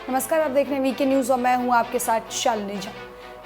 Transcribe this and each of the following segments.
नमस्कार, आप देख रहे हैं वीके न्यूज़ और मैं हूं आपके साथ शालिनी झा।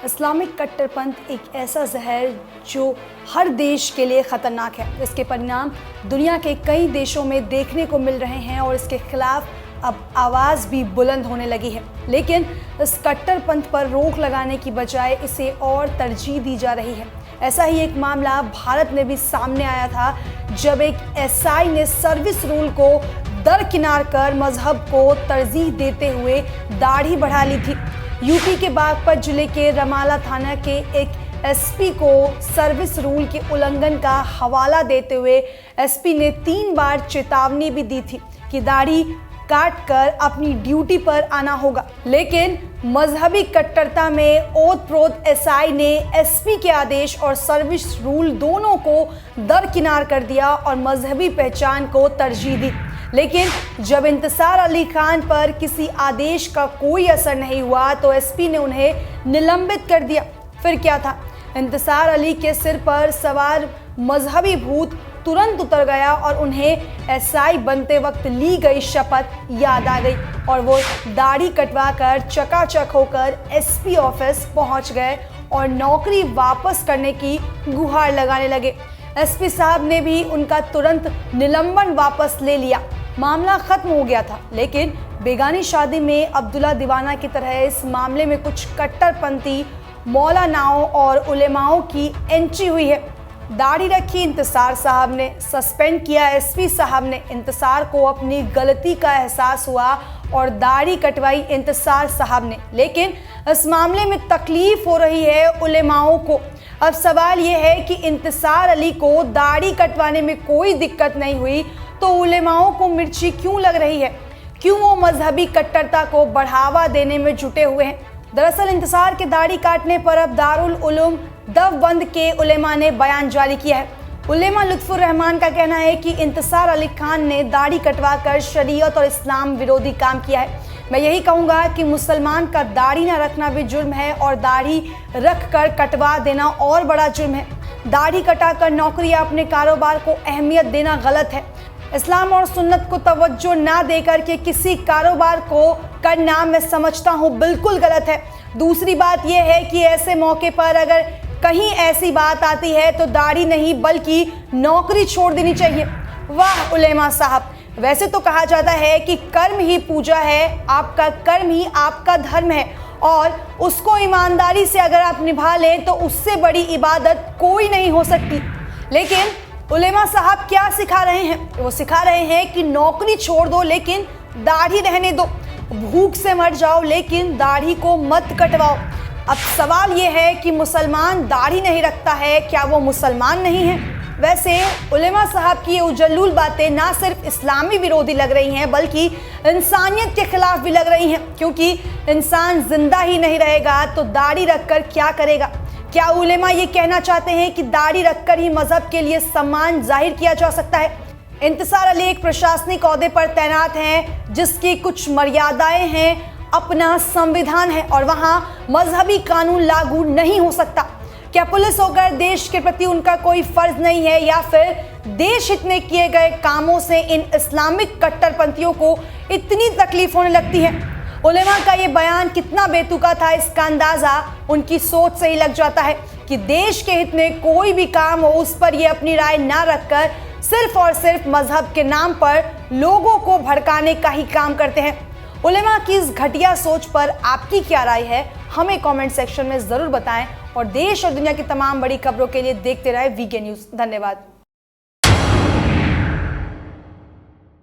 इस्लामिक कट्टरपंथ एक ऐसा जहर जो हर देश के लिए ख़तरनाक है। इसके परिणाम दुनिया के कई देशों में देखने को मिल रहे हैं और इसके खिलाफ अब आवाज़ भी बुलंद होने लगी है। लेकिन इस कट्टरपंथ पर रोक लगाने की बजाय इसे और तरजीह दी जा रही है। ऐसा ही एक मामला भारत में भी सामने आया था, जब एक एसआई ने सर्विस रूल को दरकिनार कर मजहब को तरजीह देते हुए दाढ़ी बढ़ा ली थी। यूपी के बागपत जिले के रमाला थाना के एक एसपी को सर्विस रूल के उल्लंघन का हवाला देते हुए एसपी ने 3 बार चेतावनी भी दी थी कि दाढ़ी काट कर अपनी ड्यूटी पर आना होगा। लेकिन मजहबी कट्टरता में ओतप्रोत एसआई ने एसपी के आदेश और सर्विस रूल दोनों को दरकिनार कर दिया और मजहबी पहचान को तरजीह दी। लेकिन जब इंतसार अली खान पर किसी आदेश का कोई असर नहीं हुआ तो एसपी ने उन्हें निलंबित कर दिया। फिर क्या था, इंतसार अली के सिर पर सवार मजहबी भूत तुरंत उतर गया और उन्हें एसआई बनते वक्त ली गई शपथ याद आ गई और वो दाढ़ी कटवा कर चकाचक होकर एसपी ऑफिस पहुंच गए और नौकरी वापस करने की गुहार लगाने लगे। एसपी साहब ने भी उनका तुरंत निलंबन वापस ले लिया। मामला खत्म हो गया था। लेकिन बेगानी शादी में अब्दुल्ला दीवाना की तरह इस मामले में कुछ कट्टरपंथी मौलानाओं और उलेमाओं की एंट्री हुई है। दाढ़ी रखी इंतसार साहब ने, सस्पेंड किया एसपी साहब ने। इंतसार को अपनी गलती का एहसास हुआ और दाढ़ी कटवाई इंतसार साहब ने। लेकिन इस मामले में तकलीफ हो रही है उलेमाओं को। अब सवाल ये है कि इंतसार अली को दाढ़ी कटवाने में कोई दिक्कत नहीं हुई तो उलेमाओं को मिर्ची क्यों लग रही है? क्यों वो मजहबी कट्टरता को बढ़ावा देने में जुटे हुए हैं? दरअसल इंतसार के दाढ़ी काटने पर अब दारुल उलूम देवबंद के उलेमा ने बयान जारी किया है। उलेमा लुत्फुर रहमान का कहना है कि इंतसार अली खान ने दाढ़ी कटवा कर शरीयत और इस्लाम विरोधी काम किया है। मैं यही कहूँगा कि मुसलमान का दाढ़ी ना रखना भी जुर्म है और दाढ़ी रख कर कटवा देना और बड़ा जुर्म है। दाढ़ी कटाकर नौकरी या अपने कारोबार को अहमियत देना गलत है। इस्लाम और सुन्नत को तवज्जो ना देकर के किसी कारोबार को करना मैं समझता हूँ बिल्कुल गलत है। दूसरी बात यह है कि ऐसे मौके पर अगर कहीं ऐसी बात आती है तो दाढ़ी नहीं बल्कि नौकरी छोड़ देनी चाहिए। वाह उलेमा साहब, वैसे तो कहा जाता है कि कर्म ही पूजा है, आपका कर्म ही आपका धर्म है और उसको ईमानदारी से अगर आप निभा लें तो उससे बड़ी इबादत कोई नहीं हो सकती। लेकिन उलेमा साहब क्या सिखा रहे हैं? वो सिखा रहे हैं कि नौकरी छोड़ दो लेकिन दाढ़ी रहने दो, भूख से मर जाओ लेकिन दाढ़ी को मत कटवाओ। अब सवाल ये है कि मुसलमान दाढ़ी नहीं रखता है, क्या वो मुसलमान नहीं है? वैसे उलेमा साहब की ये उजल्लूल बातें ना सिर्फ इस्लामी विरोधी लग रही हैं बल्कि इंसानियत के खिलाफ भी लग रही हैं, क्योंकि इंसान जिंदा ही नहीं रहेगा तो दाढ़ी रखकर क्या करेगा? क्या उलेमा ये कहना चाहते हैं कि दाढ़ी रखकर ही मजहब के लिए सम्मान जाहिर किया जा सकता है? इंतसार अली एक प्रशासनिक ओहदे पर तैनात हैं जिसकी कुछ मर्यादाएं हैं, अपना संविधान है और वहां मजहबी कानून लागू नहीं हो सकता। क्या पुलिस होकर देश के प्रति उनका कोई फर्ज नहीं है या फिर देश हित में किए गए कामों से इन इस्लामिक कट्टरपंथियों को इतनी तकलीफ होने लगती है? उलेमा का ये बयान कितना बेतुका था इसका अंदाजा उनकी सोच से ही लग जाता है कि देश के हित में कोई भी काम हो उस पर ये अपनी राय ना रखकर सिर्फ और सिर्फ मजहब के नाम पर लोगों को भड़काने का ही काम करते हैं। उलेमा की इस घटिया सोच पर आपकी क्या राय है? हमें कमेंट सेक्शन में ज़रूर बताएं और देश और दुनिया की तमाम बड़ी खबरों के लिए देखते रहे वीके न्यूज़। धन्यवाद।